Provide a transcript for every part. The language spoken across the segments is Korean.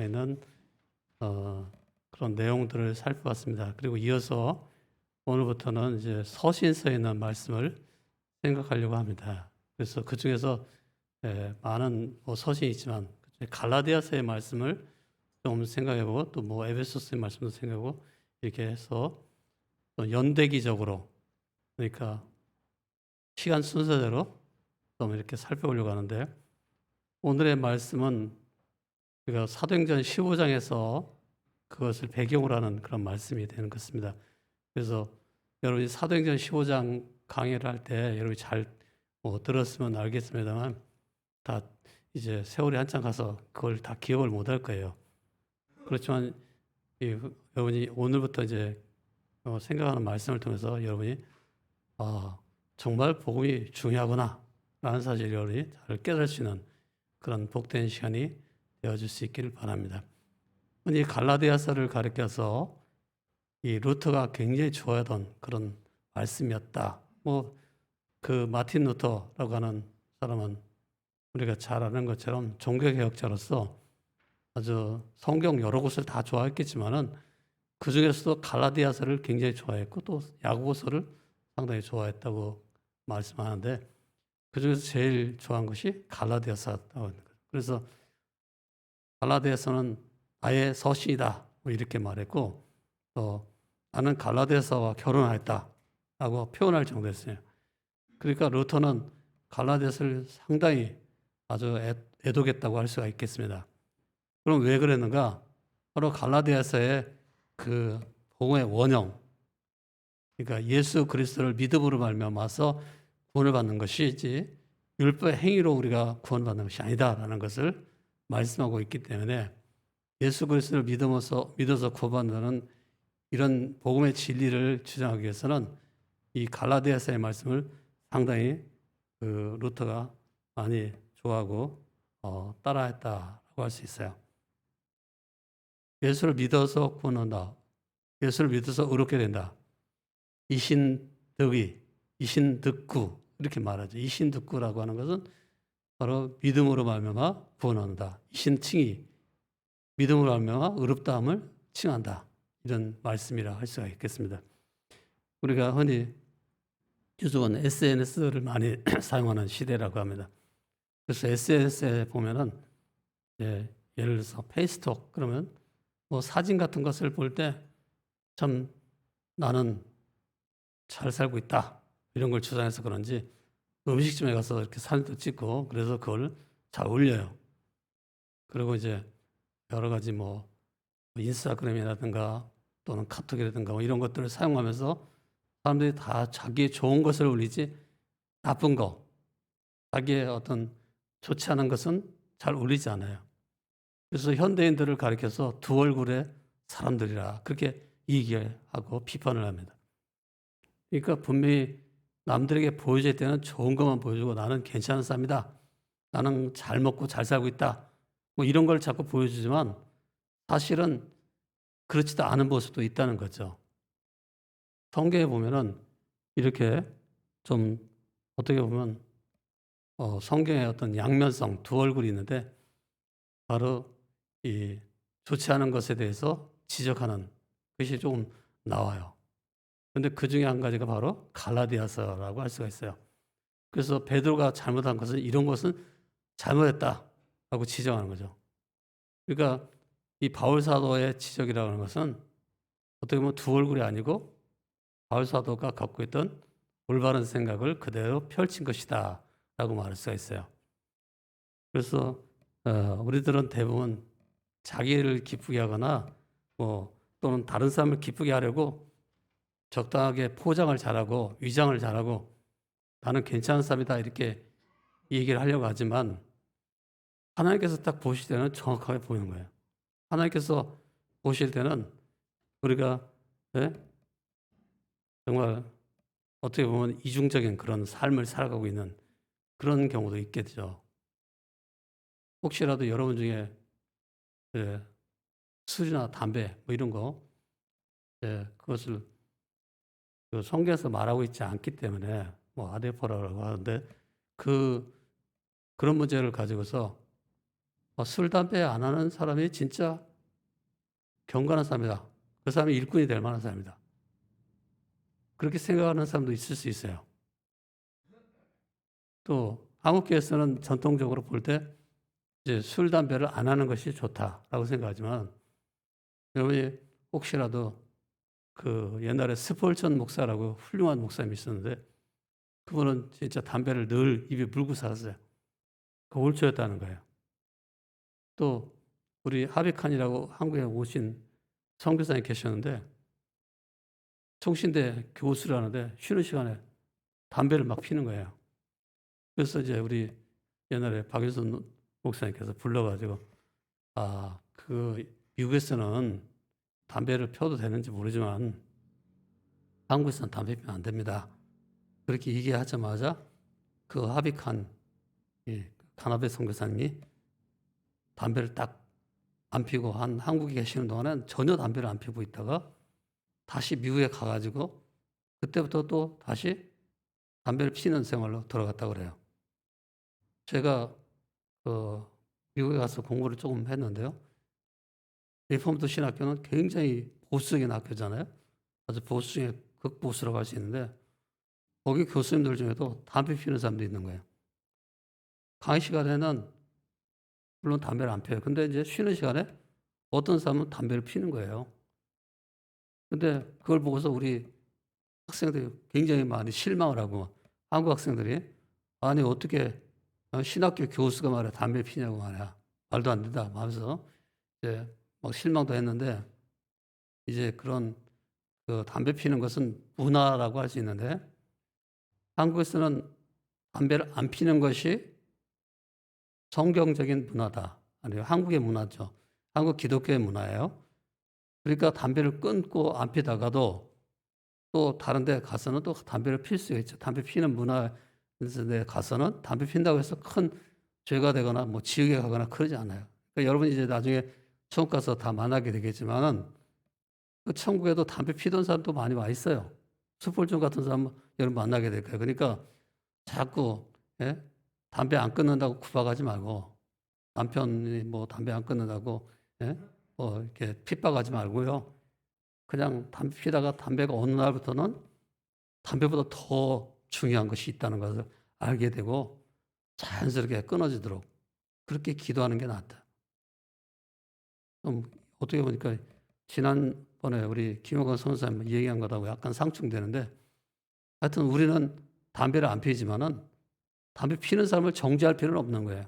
있는 그런 내용들을 살펴봤습니다. 그리고 이어서 오늘부터는 이제 서신서에 있는 말씀을 생각하려고 합니다. 그래서 그 중에서 많은 서신이 있지만 갈라디아서의 말씀을 좀 생각해보고 또 뭐 에베소서의 말씀도 생각하고 이렇게 해서 또 연대기적으로, 그러니까 시간 순서대로 좀 이렇게 살펴보려고 하는데, 오늘의 말씀은 우리가 사도행전 15장에서 그것을 배경으로 하는 그런 말씀이 되는 것입니다. 그래서 여러분이 사도행전 15장 강의를 할 때 여러분이 잘 들었으면 알겠습니다만, 다 이제 세월이 한참 가서 그걸 다 기억을 못 할 거예요. 그렇지만 여러분이 오늘부터 이제 생각하는 말씀을 통해서 여러분이 정말 복음이 중요하구나 라는 사실을 여러분이 잘 깨달을 수 있는 그런 복된 시간이 되어줄 수 있기를 바랍니다. 이 갈라디아서를 가리켜서 이 루터가 굉장히 좋아하던 그런 말씀이었다. 그 마틴 루터라고 하는 사람은 우리가 잘 아는 것처럼 종교개혁자로서 아주 성경 여러 곳을 다 좋아했겠지만은 그 중에서도 갈라디아서를 굉장히 좋아했고 또 야고보서를 상당히 좋아했다고 말씀하는데, 그 중에서 제일 좋아한 것이 갈라디아서였다고 합니다. 그래서 갈라디아서는 나의 서신이다 이렇게 말했고, 또 나는 갈라디아서와 결혼하였다라고 표현할 정도였어요. 그러니까 루터는 갈라디아서를 상당히 아주 애독했다고 할 수가 있겠습니다. 그럼 왜 그랬는가? 바로 갈라디아서의 그 복음의 원형, 그러니까 예수 그리스도를 믿음으로 말미암아서 구원을 받는 것이지 율법의 행위로 우리가 구원받는 것이 아니다라는 것을 말씀하고 있기 때문에, 예수 그리스도를 믿어서 구원받는 이런 복음의 진리를 주장하기 위해서는 이 갈라디아서의 말씀을 상당히 루터가 많이 좋아하고 따라했다고 할 수 있어요. 예수를 믿어서 구원한다. 예수를 믿어서 의롭게 된다. 이신득의, 이신득구 이렇게 말하죠. 이신득구라고 하는 것은 바로 믿음으로 말미암아 구원한다. 이신칭의, 믿음으로 말미암아 의롭다함을 칭한다. 이런 말씀이라 할 수가 있겠습니다. 우리가 흔히 요즘은 SNS를 많이 사용하는 시대라고 합니다. 그래서 SNS에 보면은 예를 들어서 페이스톡 그러면 사진 같은 것을 볼 때 참 나는 잘 살고 있다 이런 걸 주장해서 그런지 음식점에 가서 이렇게 사진도 찍고 그래서 그걸 잘 올려요. 그리고 이제 여러 가지 인스타그램이라든가 또는 카톡이라든가 이런 것들을 사용하면서 사람들이 다 자기의 좋은 것을 올리지 나쁜 거, 자기의 어떤 좋지 않은 것은 잘 올리지 않아요. 그래서 현대인들을 가리켜서 두 얼굴의 사람들이라 그렇게 얘기하고 비판을 합니다. 그러니까 분명히 남들에게 보여줄 때는 좋은 것만 보여주고 나는 괜찮은 사람이다. 나는 잘 먹고 잘 살고 있다. 이런 걸 자꾸 보여주지만 사실은 그렇지도 않은 모습도 있다는 거죠. 성경에 보면은 이렇게 좀 어떻게 보면 성경의 어떤 양면성 두 얼굴이 있는데 바로 이 좋지 않은 것에 대해서 지적하는 것이 조금 나와요. 그런데 그 중에 한 가지가 바로 갈라디아서라고 할 수가 있어요. 그래서 베드로가 잘못한 것은 이런 것은 잘못했다라고 지적하는 거죠. 그러니까 이 바울 사도의 지적이라고 하는 것은 어떻게 보면 두 얼굴이 아니고 바울 사도가 갖고 있던 올바른 생각을 그대로 펼친 것이다 라고 말할 수가 있어요. 그래서 우리들은 대부분 자기를 기쁘게 하거나 또는 다른 사람을 기쁘게 하려고 적당하게 포장을 잘하고 위장을 잘하고 나는 괜찮은 사람이다 이렇게 얘기를 하려고 하지만, 하나님께서 딱 보실 때는 정확하게 보이는 거예요. 하나님께서 보실 때는 우리가 정말 어떻게 보면 이중적인 그런 삶을 살아가고 있는 그런 경우도 있겠죠. 혹시라도 여러분 중에 술이나 담배 이런 거 그것을 성경에서 말하고 있지 않기 때문에 아데포라고 하는데 그런 문제를 가지고서 술, 담배 안 하는 사람이 진짜 경건한 사람이다. 그 사람이 일꾼이 될 만한 사람이다. 그렇게 생각하는 사람도 있을 수 있어요. 또 한국교회에서는 전통적으로 볼 때 이제 술, 담배를 안 하는 것이 좋다라고 생각하지만 여러분이 혹시라도 그 옛날에 스폴전 목사라고 훌륭한 목사님이 있었는데 그분은 진짜 담배를 늘 입에 물고 살았어요. 그 홀초였다는 거예요. 또 우리 하비칸이라고 한국에 오신 선교사님 계셨는데 총신대 교수를 하는데 쉬는 시간에 담배를 막 피는 거예요. 그래서 이제 우리 옛날에 박윤선 목사님께서 불러가지고 그 미국에서는 담배를 펴도 되는지 모르지만 한국에서는 담배 피면 안 됩니다. 그렇게 얘기하자마자 그 하비칸 가나베 선교사님이 담배를 딱 안 피고 한국에 계시는 동안은 전혀 담배를 안 피고 있다가 다시 미국에 가가지고 그때부터 또 다시 담배를 피는 생활로 들어갔다고 그래요. 제가 미국에 가서 공부를 조금 했는데요. 리폼드 신학교는 굉장히 보수적인 학교잖아요. 아주 보수 중에 극보수라고 할 수 있는데 거기 교수님들 중에도 담배 피우는 사람도 있는 거예요. 강의 시간에는 물론 담배를 안 피워요. 근데 이제 쉬는 시간에 어떤 사람은 담배를 피는 거예요. 근데 그걸 보고서 우리 학생들이 굉장히 많이 실망을 하고 한국 학생들이 아니 어떻게 신학교 교수가 말이야 담배 피냐고 말이야 말도 안 된다 하면서 이제 막 실망도 했는데 이제 그런 그 담배 피는 것은 문화라고 할 수 있는데 한국에서는 담배를 안 피는 것이 성경적인 문화다. 아니요 한국의 문화죠. 한국 기독교의 문화예요. 그러니까 담배를 끊고 안 피다가도 또 다른 데 가서는 또 담배를 필 수가 있죠. 담배 피는 문화에 가서는 담배 핀다고 해서 큰 죄가 되거나 뭐 지옥에 가거나 그러지 않아요. 그러니까 여러분이 이제 나중에 천국 가서 다 만나게 되겠지만은 그 천국에도 담배 피던 사람도 많이 와 있어요. 스폴존 같은 사람 여러분 만나게 될 거예요. 그러니까 자꾸 담배 안 끊는다고 구박하지 말고 남편이 뭐 담배 안 끊는다고 뭐 이렇게 핍박하지 말고요. 그냥 담배 피다가 담배가 어느 날부터는 담배보다 더 중요한 것이 있다는 것을 알게 되고 자연스럽게 끊어지도록 그렇게 기도하는 게 낫다. 어떻게 보니까 지난번에 우리 김영건 선생님 얘기한 것하고 약간 상충되는데 하여튼 우리는 담배를 안 피지만은 담배 피는 사람을 정죄할 필요는 없는 거예요.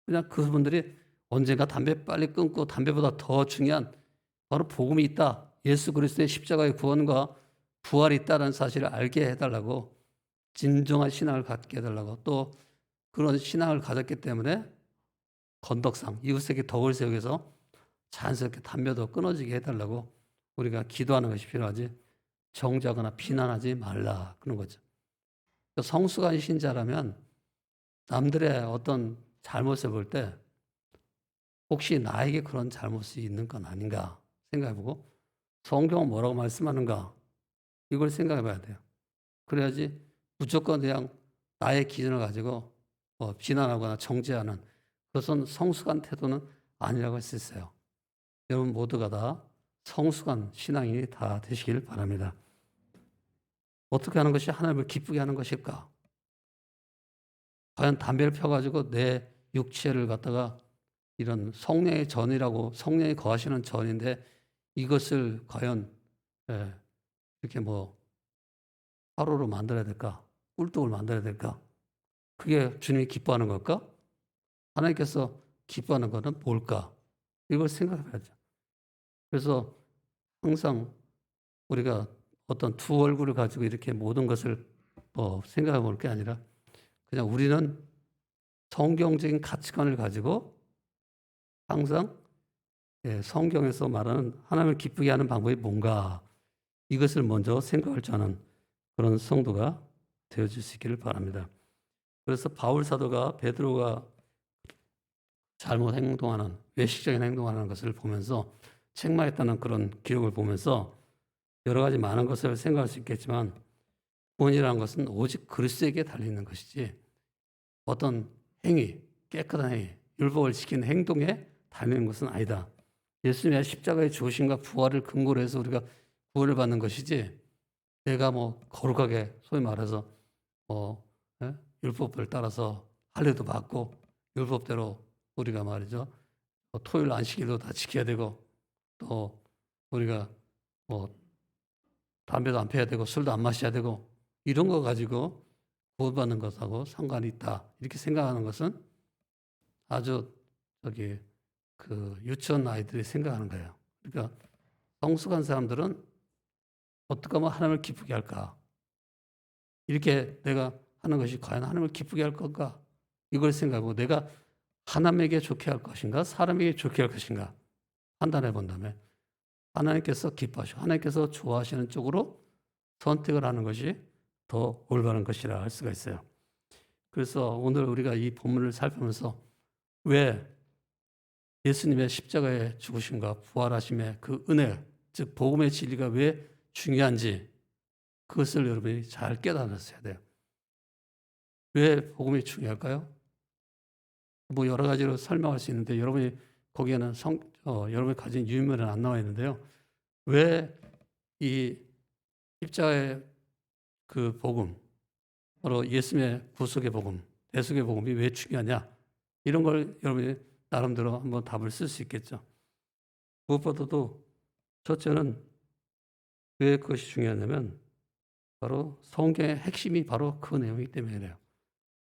그냥 그분들이 언젠가 담배 빨리 끊고 담배보다 더 중요한 바로 복음이 있다. 예수 그리스도의 십자가의 구원과 부활이 있다는 사실을 알게 해달라고 진정한 신앙을 갖게 해달라고 또 그런 신앙을 가졌기 때문에 건덕상 이웃에게 덕을 세우면서 자연스럽게 담배도 끊어지게 해달라고 우리가 기도하는 것이 필요하지 정죄하거나 비난하지 말라 그런 거죠. 성숙한 신자라면 남들의 어떤 잘못을 볼 때 혹시 나에게 그런 잘못이 있는 건 아닌가 생각해보고 성경은 뭐라고 말씀하는가 이걸 생각해 봐야 돼요. 그래야지 무조건 그냥 나의 기준을 가지고 비난하거나 정죄하는 그것은 성숙한 태도는 아니라고 할 수 있어요. 여러분 모두가 다 성숙한 신앙인이 다 되시길 바랍니다. 어떻게 하는 것이 하나님을 기쁘게 하는 것일까? 과연 담배를 펴가지고 내 육체를 갖다가 이런 성령의 전이라고 성령이 거하시는 전인데 이것을 과연 이렇게 뭐 화로로 만들어야 될까? 꿀떡을 만들어야 될까? 그게 주님이 기뻐하는 걸까? 하나님께서 기뻐하는 것은 뭘까? 이걸 생각해 봐야죠. 그래서 항상 우리가 어떤 두 얼굴을 가지고 이렇게 모든 것을 생각해 볼 게 아니라 그냥 우리는 성경적인 가치관을 가지고 항상 성경에서 말하는 하나님을 기쁘게 하는 방법이 뭔가 이것을 먼저 생각할 줄 아는 그런 성도가 되어줄 수 있기를 바랍니다. 그래서 바울 사도가 베드로가 잘못 행동하는 외식적인 행동하는 것을 보면서 책망했다는 그런 기록을 보면서 여러 가지 많은 것을 생각할 수 있겠지만 구원이라는 것은 오직 그리스도에게 달리는 것이지 어떤 행위, 깨끗한 행위 율법을 지키는 행동에 다니는 것은 아니다. 예수님의 십자가의 죽으심과 부활을 근거로 해서 우리가 구원을 받는 것이지, 내가 뭐 거룩하게 소위 말해서 뭐 율법을 따라서 할례도 받고 율법대로 우리가 말이죠, 토요일 안식일도 다 지켜야 되고, 또 우리가 뭐 담배도 안 피워야 되고 술도 안 마셔야 되고, 이런 거 가지고 구원받는 것하고 상관이 있다, 이렇게 생각하는 것은 아주 그 유치원 아이들이 생각하는 거예요. 그러니까 성숙한 사람들은 어떻게 하면 하나님을 기쁘게 할까? 이렇게 내가 하는 것이 과연 하나님을 기쁘게 할 건가? 이걸 생각하고 내가 하나님에게 좋게 할 것인가? 사람에게 좋게 할 것인가? 판단해 본다면 하나님께서 기뻐하시고 하나님께서 좋아하시는 쪽으로 선택을 하는 것이 더 올바른 것이라 할 수가 있어요. 그래서 오늘 우리가 이 본문을 살피면서 왜 예수님의 십자가의 죽으심과 부활하심의 그 은혜, 즉 복음의 진리가 왜 중요한지 그것을 여러분이 잘 깨달았어야 돼요. 왜 복음이 중요할까요? 뭐 여러 가지로 설명할 수 있는데 여러분이 거기에는 여러분이 가진 유인물은 안 나와 있는데요. 왜 이 십자가의 그 복음, 바로 예수님의 구속의 복음, 대속의 복음이 왜 중요하냐? 이런 걸 여러분이 나름대로 한번 답을 쓸 수 있겠죠. 무엇보다도 첫째는 왜 그것이 중요하냐면 바로 성경의 핵심이 바로 그 내용이기 때문에 그래요.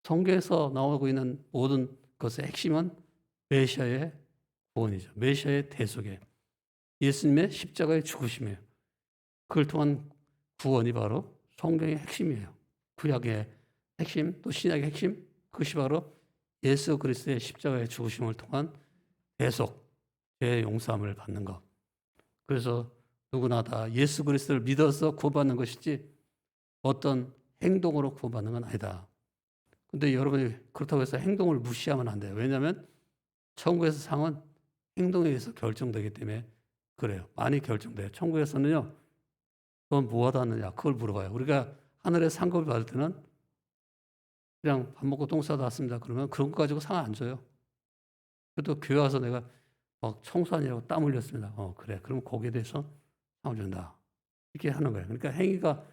성경에서 나오고 있는 모든 것의 핵심은 메시아의 구원이죠. 메시아의 대속이에요. 예수님의 십자가의 죽으심이에요. 그걸 통한 구원이 바로 성경의 핵심이에요. 구약의 핵심, 또 신약의 핵심, 그것이 바로 예수 그리스도의 십자가의 죽으심을 통한 대속, 죄의 용서함을 받는 것. 그래서 누구나 다 예수 그리스도를 믿어서 구원받는 것이지 어떤 행동으로 구원받는 건 아니다. 근데 여러분이 그렇다고 해서 행동을 무시하면 안 돼요. 왜냐하면 천국에서 상은 행동에 의해서 결정되기 때문에 그래요. 많이 결정돼요. 천국에서는요, 넌 뭐 하다 왔느냐? 그걸 물어봐요. 우리가 하늘에 상급을 받을 때는 그냥 밥 먹고 똥 싸다 왔습니다. 그러면 그런 거 가지고 상 안 줘요. 그래도 교회 와서 내가 막 청소하느라고 땀 흘렸습니다. 그래. 그럼 거기에 대해서 상을 준다. 이렇게 하는 거예요. 그러니까 행위가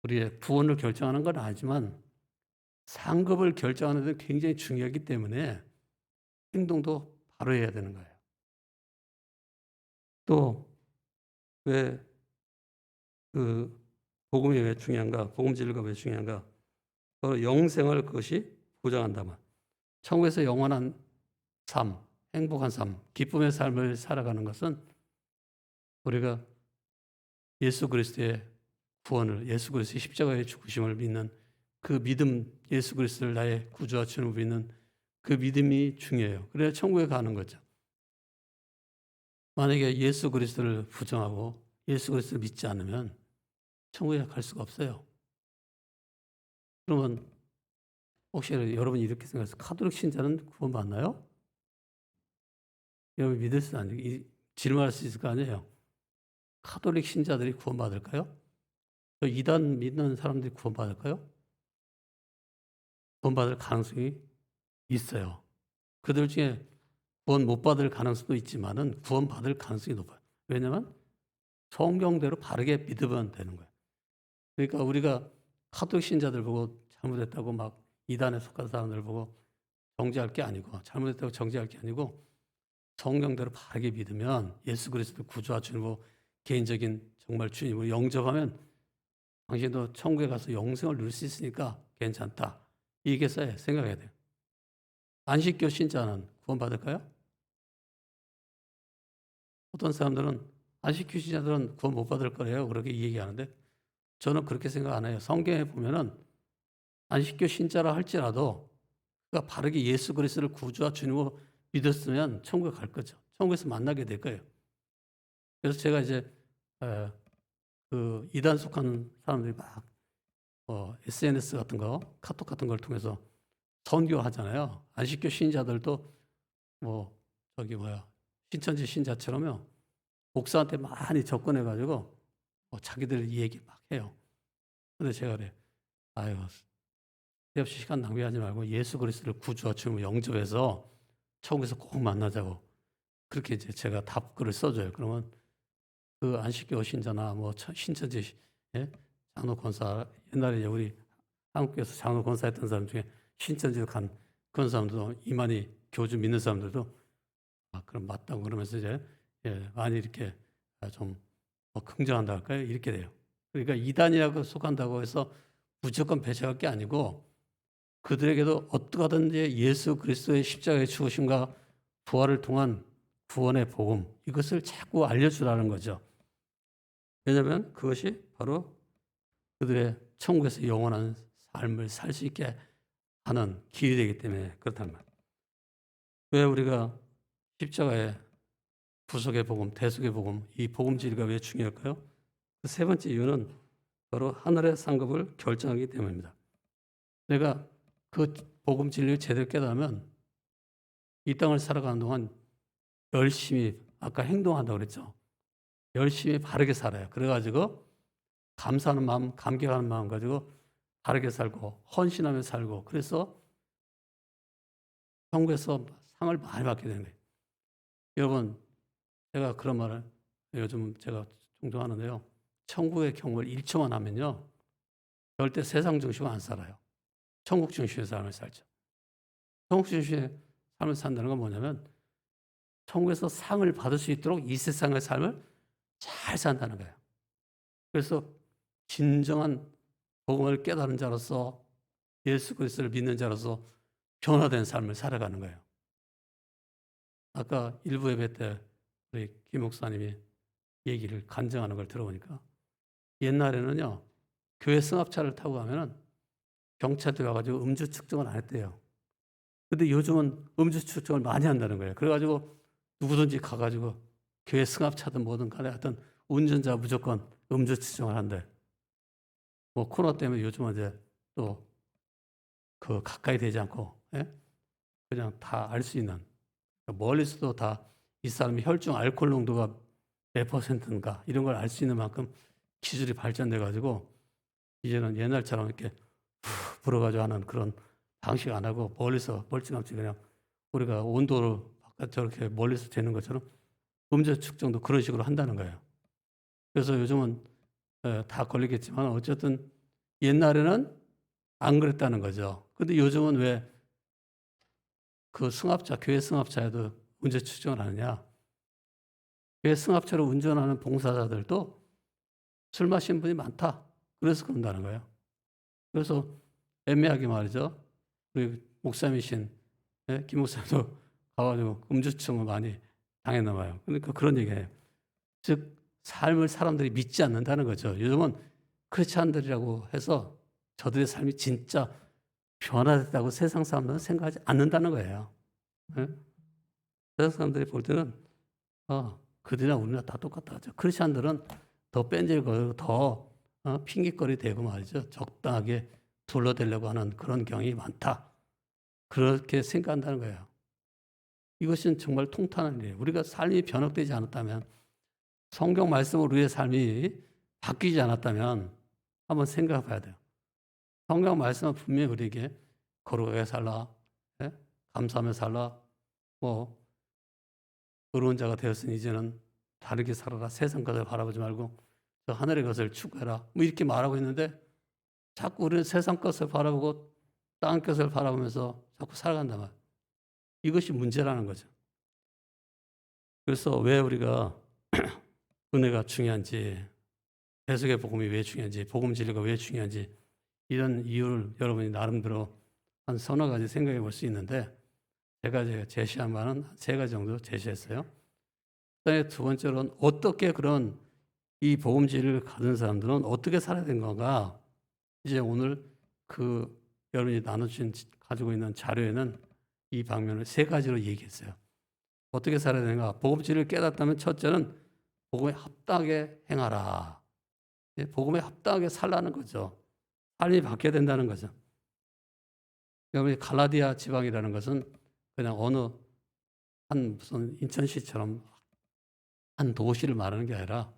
우리의 구원을 결정하는 건 아니지만 상급을 결정하는 데 굉장히 중요하기 때문에 행동도 바로 해야 되는 거예요. 또 왜 그 복음이 왜 중요한가? 복음 진리가 왜 중요한가? 바로 영생을 그것이 보장한다면 천국에서 영원한 삶, 행복한 삶, 기쁨의 삶을 살아가는 것은 우리가 예수 그리스도의 구원을, 예수 그리스도의 십자가의 죽으심을 믿는 그 믿음, 예수 그리스도를 나의 구주와 주님으로 믿는 그 믿음이 중요해요. 그래야 천국에 가는 거죠. 만약에 예수 그리스도를 부정하고 예수 그리스도를 믿지 않으면 천국에 갈 수가 없어요. 그러면 혹시 여러분이 이렇게 생각해서 카톨릭 신자는 구원받나요? 여러분 믿을 수 아니고 질문할 수 있을 거 아니에요. 카톨릭 신자들이 구원받을까요? 이단 믿는 사람들이 구원받을까요? 구원받을 가능성이 있어요. 그들 중에 구원 못 받을 가능성도 있지만은 구원받을 가능성이 높아요. 왜냐하면 성경대로 바르게 믿으면 되는 거예요. 그러니까 우리가 카톨릭 신자들 보고 잘못했다고 막 이단에 속한 사람들 보고 정죄할 게 아니고, 잘못했다고 정죄할 게 아니고 성경대로 바르게 믿으면 예수 그리스도 구주와 주님으로 개인적인 정말 주님으로 영접하면 당신도 천국에 가서 영생을 누릴 수 있으니까 괜찮다. 이게 생각해야 돼요. 안식교 신자는 구원받을까요? 어떤 사람들은 안식교 신자들은 구원 못 받을 거래요. 그렇게 얘기하는데 저는 그렇게 생각 안 해요. 성경에 보면은 안식교 신자라 할지라도 그가 바르게 예수 그리스도를 구주와 주님으로 믿었으면 천국에 갈 거죠. 천국에서 만나게 될 거예요. 그래서 제가 이제 그 이단 속한 사람들이 막 SNS 같은 거, 카톡 같은 걸 통해서 선교하잖아요. 안식교 신자들도 신천지 신자처럼요, 목사한테 많이 접근해가지고 자기들 얘기 막 해요. 근데 제가 그래, 아유, 없이 시간 낭비하지 말고 예수 그리스도를 구주와 주님으로 영접해서 천국에서 꼭 만나자고 그렇게 이제 제가 답글을 써줘요. 그러면 그 안식교 신자나 뭐 신천지 예? 장로 권사 옛날에 이제 우리 한국교회에서 장로 권사했던 사람 중에 신천지로 간 그런 사람들도 이만희 교주 믿는 사람들도 그럼 맞다고 그러면서 이제 많이 이렇게 좀 긍정한다 할까요? 이렇게 돼요. 그러니까 이단이라고 속한다고 해서 무조건 배척할 게 아니고 그들에게도 어떠하든지 예수 그리스도의 십자가의 죽으심과 부활을 통한 구원의 복음 이것을 자꾸 알려주라는 거죠. 왜냐하면 그것이 바로 그들의 천국에서 영원한 삶을 살 수 있게 하는 길이 되기 때문에 그렇단 말이에요. 왜 우리가 십자가의 구속의 복음, 대속의 복음, 이 복음 진리가 왜 중요할까요? 그 세 번째 이유는 바로 하늘의 상급을 결정하기 때문입니다. 내가 그 복음 진리를 제대로 깨달으면 이 땅을 살아가는 동안 열심히 아까 행동한다고 그랬죠. 열심히 바르게 살아요. 그래가지고 감사하는 마음, 감격하는 마음 가지고 바르게 살고 헌신하며 살고 그래서 천국에서 상을 많이 받게 되는 거예요. 여러분 제가 그런 말을 요즘 제가 종종 하는데요. 천국의 경험을 1초만 하면요. 절대 세상 중심으로 안 살아요. 천국 중심의 삶을 살죠. 천국 중심의 삶을 산다는 건 뭐냐면 천국에서 상을 받을 수 있도록 이 세상의 삶을 잘 산다는 거예요. 그래서 진정한 복음을 깨달은 자로서 예수 그리스도를 믿는 자로서 변화된 삶을 살아가는 거예요. 아까 일부 예배 때 우리 김 목사님이 얘기를 간증하는 걸 들어보니까 옛날에는요 교회 승합차를 타고 가면은 경찰들이 와가지고 음주 측정을 안 했대요. 근데 요즘은 음주 측정을 많이 한다는 거예요. 그래가지고 누구든지 가가지고 교회 승합차든 뭐든 간에 하여튼 운전자 무조건 음주 측정을 한대. 뭐 코로나 때문에 요즘은 이제 또 그 가까이 되지 않고 그냥 다 알 수 있는 멀리서도 다 이 사람이 혈중 알코올 농도가 몇 퍼센트인가 이런 걸 알 수 있는 만큼 기술이 발전돼 가지고 이제는 옛날처럼 이렇게 후 불어가지고 하는 그런 방식 안 하고 멀리서 멀찌감치 그냥 우리가 온도를 바깥 저렇게 멀리서 재는 것처럼 음주 측정도 그런 식으로 한다는 거예요. 그래서 요즘은 다 걸리겠지만 어쨌든 옛날에는 안 그랬다는 거죠. 근데 요즘은 왜 그 승합차, 교회 승합차에도 음주 측정을 하느냐? 교회 승합차로 운전하는 봉사자들도 술 마신 분이 많다. 그래서 그런다는 거예요. 그래서 애매하게 말이죠. 우리 목사님이신 김 목사님도 가가지고 음주 측정을 많이 당했나 봐요. 그러니까 그런 얘기예요. 즉 삶을 사람들이 믿지 않는다는 거죠. 요즘은 크리스찬들이라고 해서 저들의 삶이 진짜 변화됐다고 세상 사람들은 생각하지 않는다는 거예요. 예? 세상 사람들이 볼 때는 그들이나 우리나 다 똑같다. 크리스찬들은 더 뺀질거리고 더 핑계거리 대고 말이죠. 적당하게 둘러대려고 하는 그런 경향이 많다. 그렇게 생각한다는 거예요. 이것은 정말 통탄한 일이에요. 우리가 삶이 변혁되지 않았다면 성경 말씀으로 우리의 삶이 바뀌지 않았다면 한번 생각해 봐야 돼요. 성경 말씀은 분명히 우리에게 거룩하게 살라, 감사하며 살라, 뭐 의로운 자가 되었으니 이제는 다르게 살아라. 세상 것을 바라보지 말고 저 하늘의 것을 추구해라. 뭐 이렇게 말하고 있는데 자꾸 우리는 세상 것을 바라보고 땅 것을 바라보면서 자꾸 살아간단 말이에요. 이것이 문제라는 거죠. 그래서 왜 우리가 은혜가 중요한지, 대속의 복음이 왜 중요한지, 복음 진리가 왜 중요한지 이런 이유를 여러분이 나름대로 한 서너 가지 생각해 볼 수 있는데 제가 제시한 바는 세 가지 정도 제시했어요. 그다음에 두 번째로는 어떻게 그런 이 복음 진리를 가진 사람들은 어떻게 살아야 되는 건가? 이제 오늘 그 여러분이 나눠주신 가지고 있는 자료에는 이 방면을 세 가지로 얘기했어요. 어떻게 살아야 되는가? 복음 진리를 깨닫다면 첫째는 복음에 합당하게 행하라. 복음에 합당하게 살라는 거죠. 삶이 바뀌어야 된다는 거죠. 여러분이 갈라디아 지방이라는 것은 그냥 어느 한 무슨 인천시처럼 한 도시를 말하는 게 아니라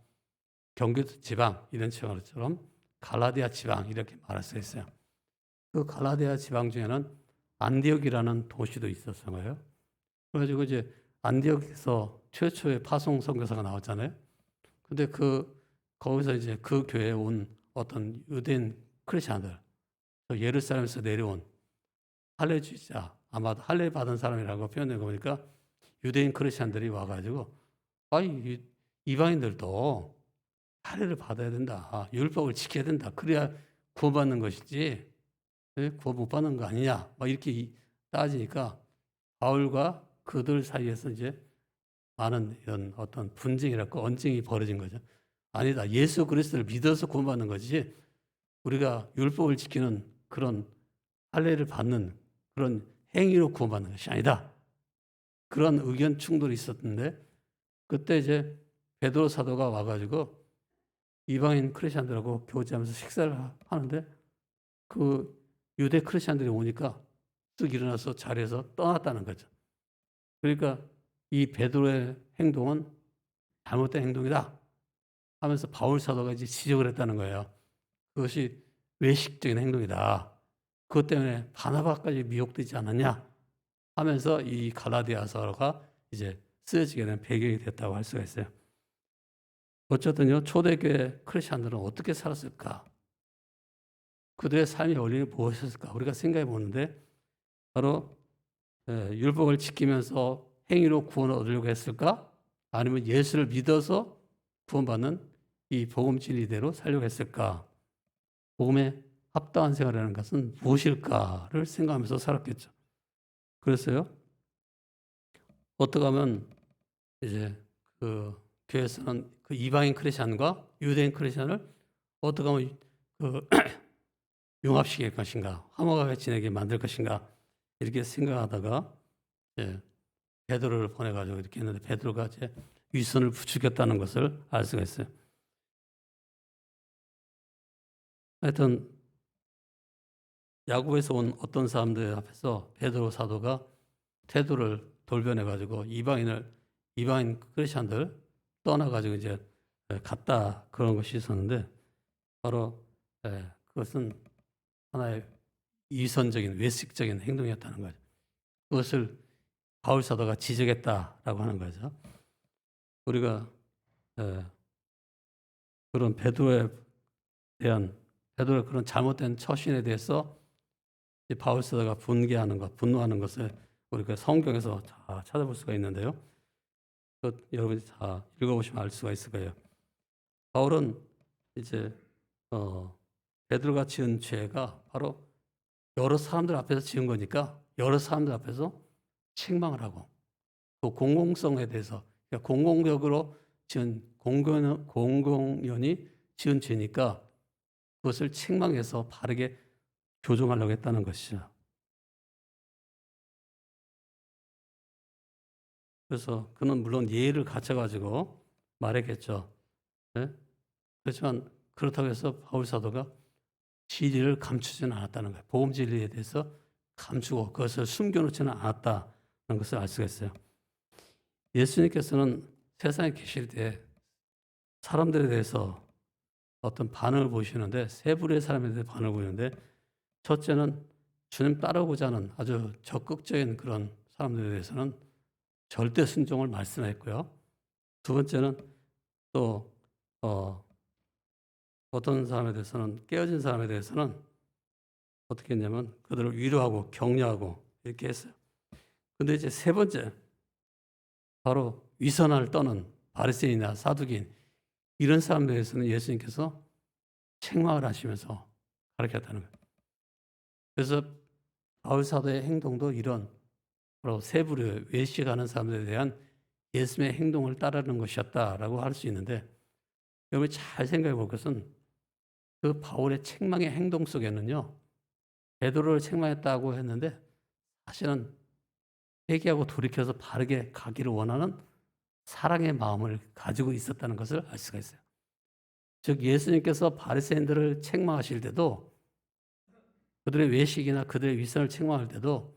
경기도 지방 이런 것처럼 갈라디아 지방 이렇게 말할 수 있어요. 그 갈라디아 지방 중에는 안디옥이라는 도시도 있었어요. 그래가지고 이제 안디옥에서 최초의 파송 선교사가 나왔잖아요. 근데 거기서 이제 그 교회에 온 어떤 유대인 크리스천들, 예루살렘에서 내려온 할례주의자, 아마 할례 받은 사람이라고 표현된 거 보니까 유대인 크리스천들이 와가지고 이방인들도 할례를 받아야 된다, 율법을 지켜야 된다, 그래야 구원받는 것이지 구원 못 받는 거 아니냐, 막 이렇게 따지니까 바울과 그들 사이에서 이제 많은 이런 어떤 분쟁이랄까 언쟁이 벌어진 거죠. 아니다, 예수 그리스도를 믿어서 구원받는 거지 우리가 율법을 지키는 그런 할례를 받는 그런 행위로 구원받는 것이 아니다. 그런 의견 충돌이 있었는데 그때 이제 베드로 사도가 와가지고 이방인 크리스천들하고 교제하면서 식사를 하는데 그 유대 크리스천들이 오니까 쓱 일어나서 자리에서 떠났다는 거죠. 그러니까 이 베드로의 행동은 잘못된 행동이다 하면서 바울 사도가 이제 지적을 했다는 거예요. 그것이 외식적인 행동이다. 그것 때문에 바나바까지 미혹되지 않았냐 하면서 이 갈라디아서가 이제 쓰여지게 된 배경이 됐다고 할 수가 있어요. 어쨌든요, 초대교회 크리스천들은 어떻게 살았을까? 그들의 삶의 원리는 무엇이었을까? 우리가 생각해 보는데 바로 율법을 지키면서 행위로 구원을 얻으려고 했을까? 아니면 예수를 믿어서 구원받는 이 복음 진리대로 살려고 했을까? 복음에 합당한 생활이라는 것은 무엇일까를 생각하면서 살았겠죠. 그래서요, 어떻게 하면 이제 그 교회에서는 그 이방인 크리스천과 유대인 크리스천을 어떻게 하면 그 융합시킬 것인가, 화목하게 지내게 만들 것인가 이렇게 생각하다가 베드로를 보내가지고 이렇게 했는데 베드로가 이제 위선을 부추겼다는 것을 알 수가 있어요. 하여튼 야곱에서 온 어떤 사람들 앞에서 베드로 사도가 태도를 돌변해가지고 이방인 크리스천들 떠나가지고 이제 갔다 그런 것이 있었는데 바로 그것은 하나의 위선적인 외식적인 행동이었다는 거죠. 그것을 바울 사도가 지적했다라고 하는 거죠. 우리가 그런 베드로의 그런 잘못된 처신에 대해서 바울 사도가 분노하는 것을 우리가 성경에서 다 찾아볼 수가 있는데요. 여러분이 다 읽어보시면 알 수가 있을 거예요. 바울은 이제 베드로가 지은 죄가 바로 여러 사람들 앞에서 지은 거니까 여러 사람들 앞에서 책망을 하고 또 공공성에 대해서 그러니까 공공적으로 지은 공공연히 지은 죄니까 그것을 책망해서 바르게 교정하려고 했다는 것이죠. 그래서 그는 물론 예의를 갖춰가지고 말했겠죠. 네? 그렇지만 그렇다고 해서 바울 사도가 진리를 감추지는 않았다는 거예요. 복음 진리에 대해서 감추고 그것을 숨겨놓지는 않았다는 것을 알 수가 있어요. 예수님께서는 세상에 계실 때 사람들에 대해서 어떤 반응을 보이시는데 세 부류의 사람에 대해 반응을 보이는데 첫째는 주님 따라오고자 하는 아주 적극적인 그런 사람들에 대해서는 절대 순종을 말씀했고요. 두 번째는 또 어떤 사람에 대해서는 깨어진 사람에 대해서는 어떻게 했냐면 그들을 위로하고 격려하고 이렇게 했어요. 근데 이제 세 번째 바로 위선을 떠는 바리새인이나 사두개인 이런 사람들에 대해서는 예수님께서 책망을 하시면서 가르쳤다는 거예요. 그래서 바울 사도의 행동도 이런 바로 세 부류의 외식하는 사람들에 대한 예수님의 행동을 따르는 것이었다라고 할 수 있는데 여러분이 잘 생각해 볼 것은 그 바울의 책망의 행동 속에는요. 베드로를 책망했다고 했는데 사실은 회개하고 돌이켜서 바르게 가기를 원하는 사랑의 마음을 가지고 있었다는 것을 알 수가 있어요. 즉 예수님께서 바리새인들을 책망하실 때도 그들의 외식이나 그들의 위선을 책망할 때도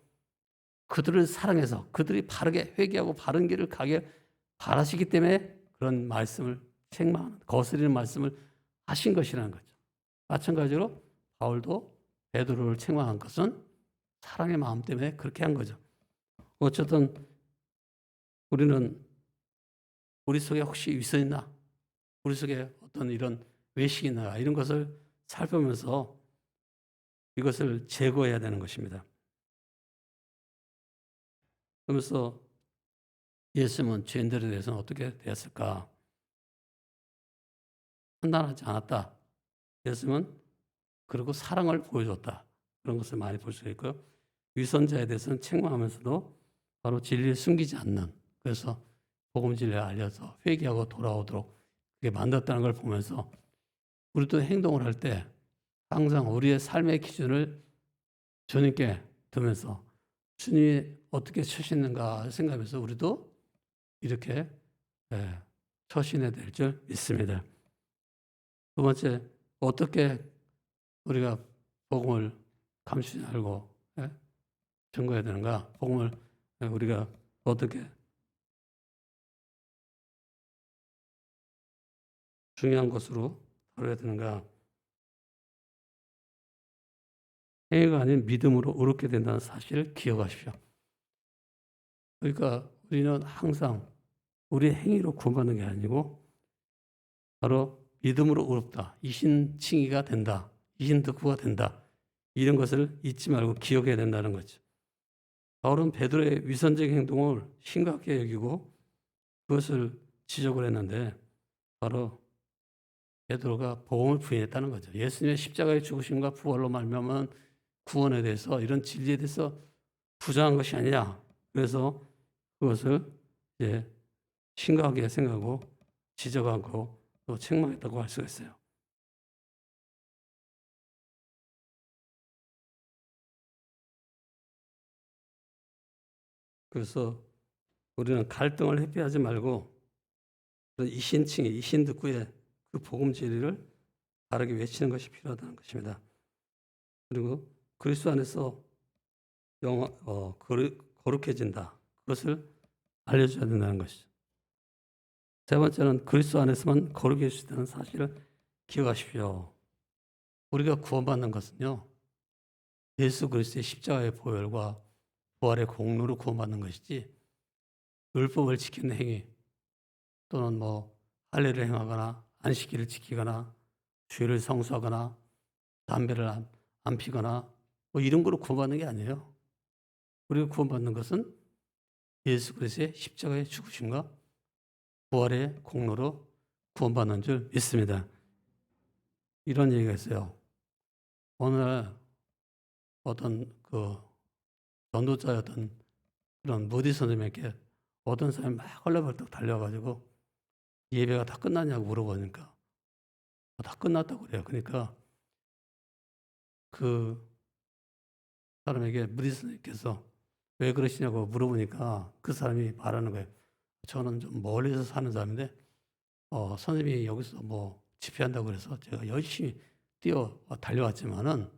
그들을 사랑해서 그들이 바르게 회개하고 바른 길을 가게 바라시기 때문에 그런 말씀을 책망하는 거스리는 말씀을 하신 것이라는 거죠. 마찬가지로 바울도 베드로를 책망한 것은 사랑의 마음 때문에 그렇게 한 거죠. 어쨌든 우리는 우리 속에 혹시 위선이 있나? 우리 속에 어떤 이런 외식이 있나? 이런 것을 살펴보면서 이것을 제거해야 되는 것입니다. 그러면서 예수님은 죄인들에 대해서는 어떻게 되었을까? 판단하지 않았다. 예수님은 그리고 사랑을 보여줬다. 그런 것을 많이 볼 수 있고요. 위선자에 대해서는 책망하면서도 바로 진리를 숨기지 않는, 그래서 복음 진리를 알려서 회개하고 돌아오도록 그게 만들었다는 걸 보면서 우리도 행동을 할 때 항상 우리의 삶의 기준을 주님께 두면서 주님이 어떻게 처신는가 생각하면서 우리도 이렇게 처신해야 될 줄 믿습니다. 두 번째, 어떻게 우리가 복음을 감추지 말고 증거해야 되는가? 복음을 우리가 어떻게 중요한 것으로 다뤄야 되는가? 행위가 아닌 믿음으로 의롭게 된다는 사실을 기억하십시오. 그러니까 우리는 항상 우리의 행위로 구원받는 게 아니고 바로 믿음으로 의롭다. 이신칭의가 된다. 이신득구가 된다. 이런 것을 잊지 말고 기억해야 된다는 거죠. 바울은 베드로의 위선적인 행동을 심각하게 여기고 그것을 지적을 했는데 바로 베드로가 복음을 부인했다는 거죠. 예수님의 십자가의 죽으심과 부활로 말미암은 구원에 대해서 이런 진리에 대해서 부정한 것이 아니냐. 그래서 그것을 이제 심각하게 생각하고 지적하고 또 책망했다고 할 수가 있어요. 그래서 우리는 갈등을 회피하지 말고 이신칭의 이신득구의 그 복음 진리를 바르게 외치는 것이 필요하다는 것입니다. 그리고 그리스도 안에서 거룩해진다. 그것을 알려줘야 된다는 것이죠. 세 번째는 그리스도 안에서만 거룩해질 수 있다는 사실을 기억하십시오. 우리가 구원받는 것은요, 예수 그리스도의 십자가의 보혈과 부활의 공로로 구원받는 것이지 율법을 지키는 행위 또는 뭐 할례를 행하거나 안식일을 지키거나 주일을 성수하거나 담배를 안 피거나 뭐 이런 거로 구원받는 게 아니에요. 우리가 구원받는 것은 예수 그리스도의 십자가의 죽으심과 부활의 공로로 구원받는 줄 믿습니다. 이런 얘기가 있어요. 오늘 어떤 그 전도자였던 그런 무디 선생님에게 어떤 사람이 막 헐레벌떡 달려가지고 예배가 다 끝났냐고 물어보니까 다 끝났다고 그래요. 그러니까 그 사람에게 무디 선생님께서 왜 그러시냐고 물어보니까 그 사람이 말하는 거예요. 저는 좀 멀리서 사는 사람인데 선생님이 여기서 뭐 집회한다고 그래서 제가 열심히 달려왔지만은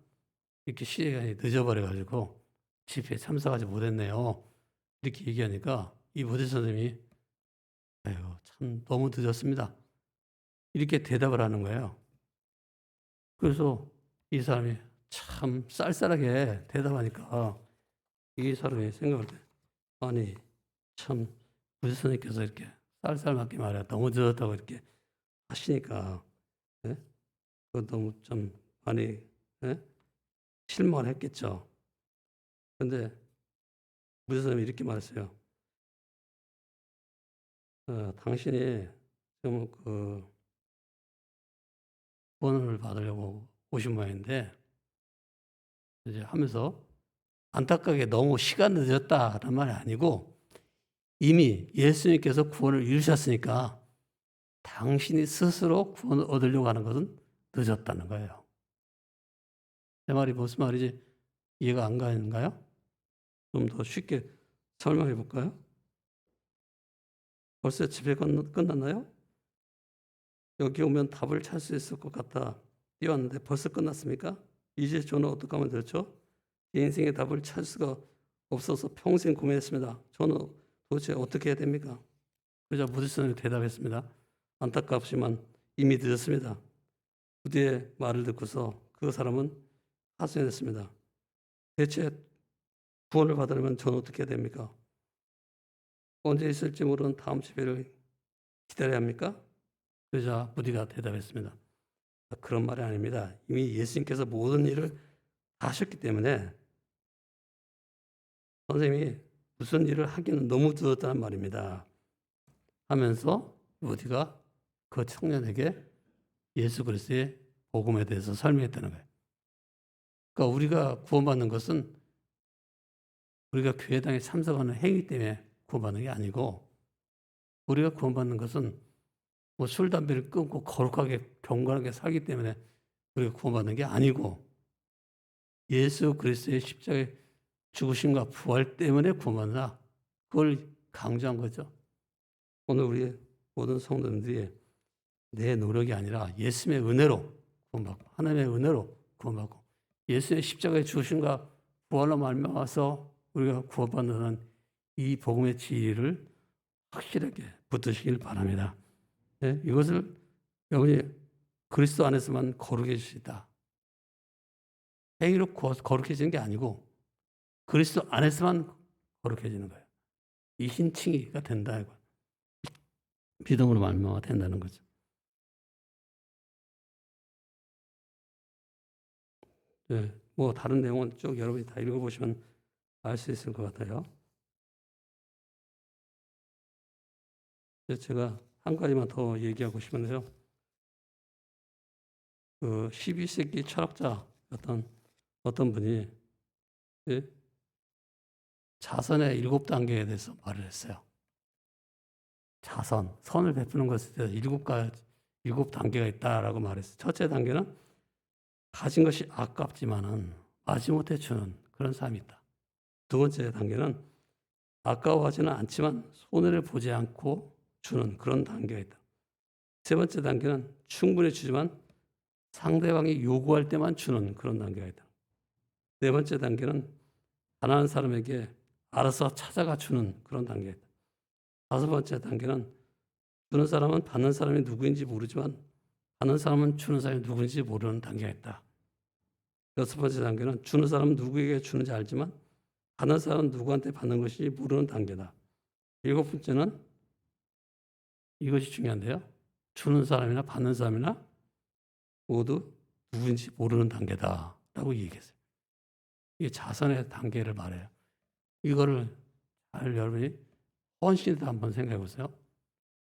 이렇게 시간이 늦어버려가지고 집회에 참석하지 못했네요. 이렇게 얘기하니까 이 무대 선생님이 아이고 참 너무 늦었습니다. 이렇게 대답을 하는 거예요. 그래서 이 사람이 참 쌀쌀하게 대답하니까 이 사람이 생각할 때 아니 참 무대 선생님께서 이렇게 쌀쌀맞게 말해 너무 늦었다고 이렇게 하시니까 예? 그 너무 좀 많이 예? 실망을 했겠죠. 근데 무대 선생님이 이렇게 말했어요. 당신이 좀 구원을 받으려고 오신 모양인데 이제 하면서 안타깝게 너무 시간 늦었다는 말이 아니고 이미 예수님께서 구원을 이루셨으니까 당신이 스스로 구원을 얻으려고 하는 것은 늦었다는 거예요. 제 말이 무슨 말인지 이해가 안 가는가요? 좀 더 쉽게 설명해 볼까요? 벌써 집회 끝났나요? 여기 오면 답을 찾을 수 있을 것 같다. 뛰었는데 벌써 끝났습니까? 이제 저는 어떻게 하면 되죠? 제 인생의 답을 찾을 수가 없어서 평생 고민했습니다. 저는 도대체 어떻게 해야 됩니까? 그러자 무디슨이 대답했습니다. 안타깝지만 이미 늦었습니다. 부디의 말을 듣고서 그 사람은 하소연했습니다. 대체 구원을 받으려면 저는 어떻게 해야 됩니까? 언제 있을지 모르는 다음 집회를 기다려야 합니까? 그러자 부디가 대답했습니다. 그런 말이 아닙니다. 이미 예수님께서 모든 일을 다 하셨기 때문에 선생님이 무슨 일을 하기는 너무 늦었다는 말입니다. 하면서 부디가 그 청년에게 예수 그리스도의 복음에 대해서 설명했다는 거예요. 그러니까 우리가 구원받는 것은 우리가 교회당에 참석하는 행위 때문에 구원받는 게 아니고, 우리가 구원받는 것은 뭐 술, 담배를 끊고 거룩하게 경건하게 살기 때문에 우리가 구원받는 게 아니고, 예수 그리스도의 십자가의 죽으심과 부활 때문에 구원받는다. 그걸 강조한 거죠. 오늘 우리 모든 성도님들이 내 노력이 아니라 예수님의 은혜로 구원받고, 하나님의 은혜로 구원받고, 예수의 십자가의 죽으심과 부활로 말미암아서 우리가 구원받는 이 복음의 진리를 확실하게 붙드시길 바랍니다. 네? 이것을 여러분이 그리스도 안에서만 거룩해질 수 있다. 행위로 거룩해지는 게 아니고 그리스도 안에서만 거룩해지는 거예요. 이 신칭이가 된다 이거. 믿음으로 말미암아 된다는 거죠. 네, 뭐 다른 내용은 쭉 여러분이 다 읽어보시면 알 수 있을 것 같아요. 제가 한 가지만 더 얘기하고 싶은데요. 그 12세기 철학자 어떤 분이 자선의 7단계에 대해서 말을 했어요. 선을 베푸는 것에 대해서 7단계가 있다라고 말했어요. 첫째 단계는 가진 것이 아깝지만은 마지못해 주는 그런 삶이 있다. 두 번째 단계는 아까워하지는 않지만 손해를 보지 않고 주는 그런 단계가 있다. 세 번째 단계는 충분히 주지만 상대방이 요구할 때만 주는 그런 단계가 있다. 네 번째 단계는 가난한 사람에게 알아서 찾아가 주는 그런 단계가 있다. 다섯 번째 단계는 주는 사람은 받는 사람이 누구인지 모르지만 받는 사람은 주는 사람이 누구인지 모르는 단계가 있다. 여섯 번째 단계는 주는 사람은 누구에게 주는지 알지만 받는 사람은 누구한테 받는 것인지 모르는 단계다. 일곱 번째는 이것이 중요한데요. 주는 사람이나 받는 사람이나 모두 누구인지 모르는 단계다라고 얘기했어요. 이게 자선의 단계를 말해요. 이거를 잘 여러분이 헌신도 한번 생각해 보세요.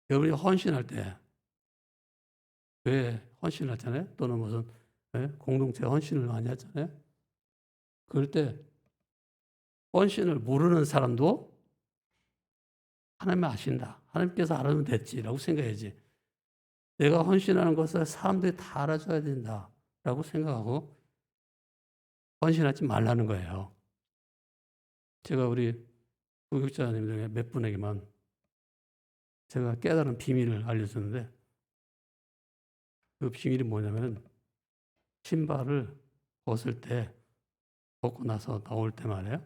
여러분이 헌신할 때 왜 헌신하잖아요? 또는 무슨 공동체 헌신을 많이 하잖아요. 그럴 때 헌신을 모르는 사람도 하나님 아신다. 하나님께서 알아주면 됐지라고 생각해야지. 내가 헌신하는 것을 사람들이 다 알아줘야 된다라고 생각하고 헌신하지 말라는 거예요. 제가 우리 부교육자님 중에 몇 분에게만 제가 깨달은 비밀을 알려줬는데, 그 비밀이 뭐냐면 신발을 벗고 나서 나올 때 말이에요.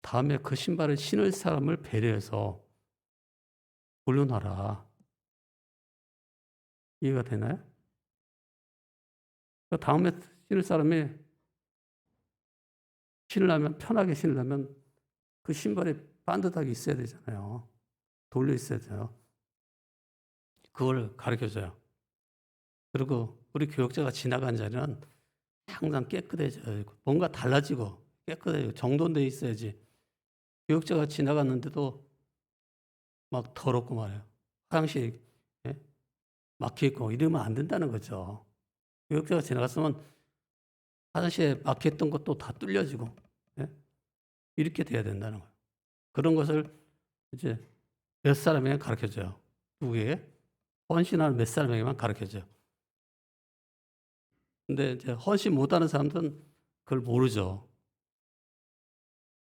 다음에 그 신발을 신을 사람을 배려해서 올려놔라. 이해가 되나요? 다음에 신을 사람이 편하게 신으려면 그 신발에 반듯하게 있어야 되잖아요. 돌려 있어야 돼요. 그걸 가르쳐줘요. 그리고 우리 교역자가 지나간 자리는 항상 깨끗해져야 되고 뭔가 달라지고 깨끗해지고 정돈되어 있어야지. 교역자가 지나갔는데도 막 더럽고 말이에요. 화장실이 막혀있고 이러면 안 된다는 거죠. 교역자가 지나갔으면 화장실에 막혔던 것도 다 뚫려지고 이렇게 돼야 된다는 거예요. 그런 것을 이제 몇 사람에게 가르쳐줘요. 누구에게? 헌신하는 몇 사람에게만 가르쳐줘요. 근데 이제 헌신 못하는 사람들은 그걸 모르죠.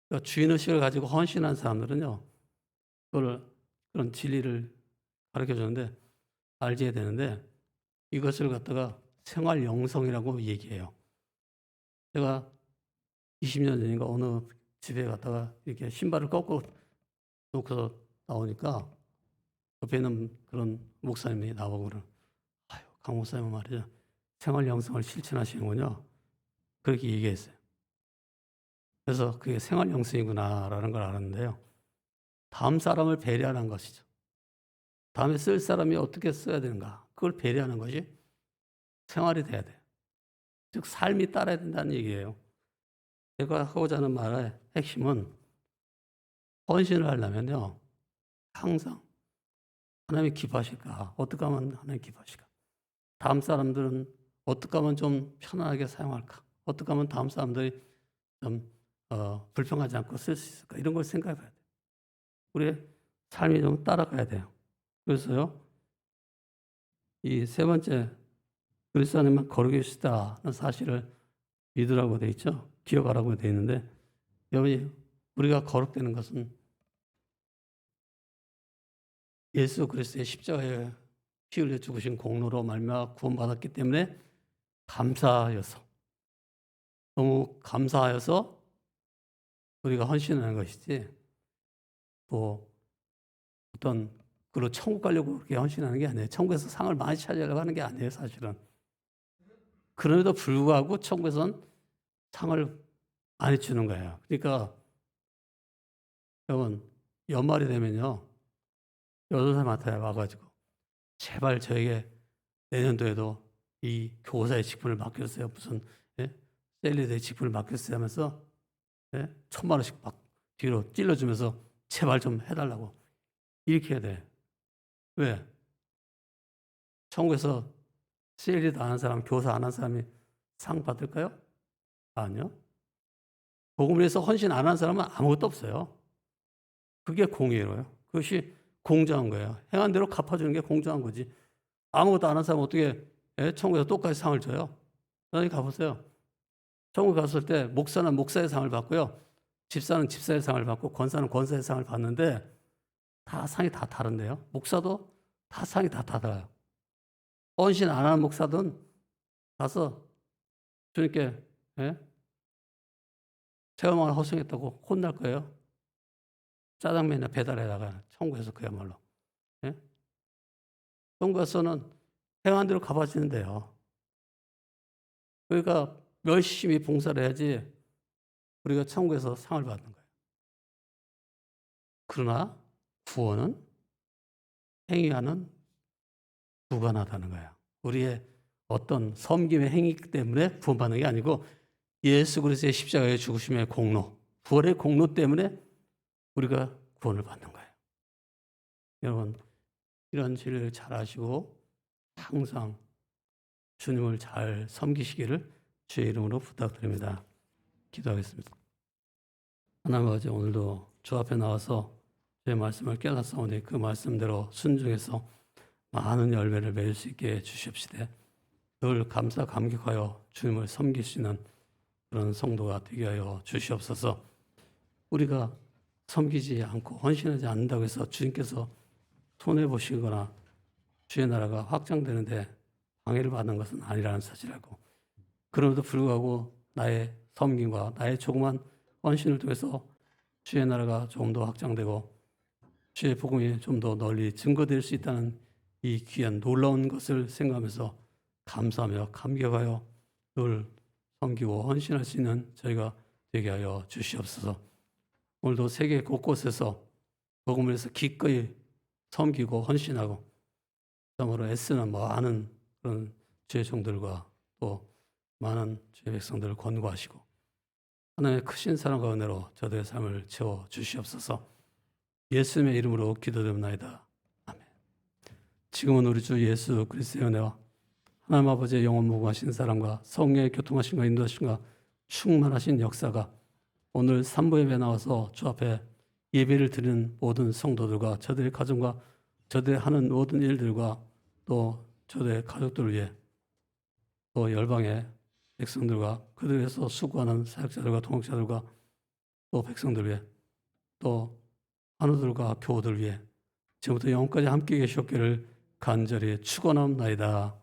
그러니까 주인의식을 가지고 헌신한 사람들은요, 그런 진리를 가르쳐 주는데 알게 되는데, 이것을 갖다가 생활 영성이라고 얘기해요. 제가 20년 전인가 어느 집에 갔다가 이렇게 신발을 꺾고 놓고서 나오니까 옆에 있는 그런 목사님이 나보고 강 목사님은 말이죠. 생활 영성을 실천하시는군요. 그렇게 얘기했어요. 그래서 그게 생활 영성이구나라는 걸 알았는데요. 다음 사람을 배려하는 것이죠. 다음에 쓸 사람이 어떻게 써야 되는가, 그걸 배려하는 것이 생활이 돼야 돼요. 즉 삶이 따라야 된다는 얘기예요. 제가 하고자 하는 말의 핵심은 헌신을 하려면요, 항상 하나님이 기뻐하실까? 어떻게 하면 하나님 기뻐하실까? 다음 사람들은 어떻게 하면 좀 편안하게 사용할까? 어떻게 하면 다음 사람들이 좀 불평하지 않고 쓸 수 있을까? 이런 걸 생각해 봐야 돼요. 우리의 삶이 좀 따라가야 돼요. 그래서요, 이 세 번째, 그리스도 안에만 거룩해지다는 사실을 믿으라고 돼 있죠. 기억하라고 돼 있는데, 여러분이 우리가 거룩되는 것은 예수 그리스도의 십자가에 피 흘려 죽으신 공로로 말미암아 구원받았기 때문에 감사하여서, 너무 감사하여서 우리가 헌신하는 것이지, 또 어떤 그로 천국 가려고 그렇게 헌신하는 게 아니에요. 천국에서 상을 많이 차지하려고 하는 게 아니에요, 사실은. 그럼에도 불구하고 천국에서는 상을 많이 주는 거예요. 그러니까 여러분, 연말이 되면요, 여도사마타에 와가지고 제발 저에게 내년도에도 이 교사의 직분을 맡겨주세요. 무슨 셀리드의 직분을 맡겨주세요 하면서 1,000만 원씩 막 뒤로 찔러주면서 제발 좀 해달라고 이렇게 해야 돼. 왜? 천국에서 셀리드 안 한 사람, 교사 안 한 사람이 상 받을까요? 아니요. 복음을 위해서 헌신 안 한 사람은 아무것도 없어요. 그게 공의로요. 그것이 공정한 거예요. 행한 대로 갚아주는 게 공정한 거지. 아무것도 안 한 사람 어떻게 천국에서 똑같이 상을 줘요? 여기 가보세요. 천국 갔을 때 목사는 목사의 상을 받고요. 집사는 집사의 상을 받고 권사는 권사의 상을 받는데 다 상이 다 다른데요. 목사도 다 상이 다 달라요. 헌신 안 하는 목사든 가서 주님께 체험을 허송했다고 혼날 거예요. 짜장면이나 배달해다가 천국에서 그야말로. 천국에서는 행한 대로 갚아주는데요. 그러니까 열심히 봉사를 해야지 우리가 천국에서 상을 받는 거예요. 그러나 구원은 행위와는 무관하다는 거예요. 우리의 어떤 섬김의 행위 때문에 구원받는 게 아니고 예수 그리스도의 십자가의 죽으심의 공로, 부활의 공로 때문에 우리가 구원을 받는 거예요. 여러분, 이런 진리를 잘 아시고 항상 주님을 잘 섬기시기를 주의 이름으로 부탁드립니다. 기도하겠습니다. 하나님 아버지, 오늘도 주 앞에 나와서 주의 말씀을 깨닫사오니 그 말씀대로 순종해서 많은 열매를 맺을 수 있게 해주시옵시되 늘 감사 감격하여 주님을 섬길 수 있는 그런 성도가 되게 하여 주시옵소서. 우리가 섬기지 않고 헌신하지 않는다고 해서 주님께서 손해보시거나 주의 나라가 확장되는데 방해를 받는 것은 아니라는 사실을 알고, 그럼에도 불구하고 나의 섬김과 나의 조그만 헌신을 통해서 주의 나라가 조금 더 확장되고 주의 복음이 좀 더 널리 증거될 수 있다는 이 귀한 놀라운 것을 생각하면서 감사하며 감격하여 늘 섬기고 헌신할 수 있는 저희가 되게 하여 주시옵소서. 오늘도 세계 곳곳에서 복음을 위해서 기꺼이 섬기고 헌신하고 참으로 애쓰는 많은 그런 주의 종들과 또 많은 주의 백성들을 권고하시고 하나님의 크신 사랑과 은혜로 저들의 삶을 채워 주시옵소서. 예수님의 이름으로 기도드립니다. 아멘. 지금은 우리 주 예수 그리스도의 은혜와 하나님 아버지의 영원 무궁하신 사랑과 성령의 교통하심과 인도하심과 충만하신 역사가 오늘 산부 예배에 나와서 주 앞에 예배를 드리는 모든 성도들과 저들의 가정과 저들의 하는 모든 일들과 또 저들의 가족들을 위해 또 열방의 백성들과 그들을 위해서 수고하는 사역자들과 동역자들과 또 백성들 위해 또 환우들과 교우들 위해 지금부터 영원까지 함께 계시옵기를 간절히 축원합나이다.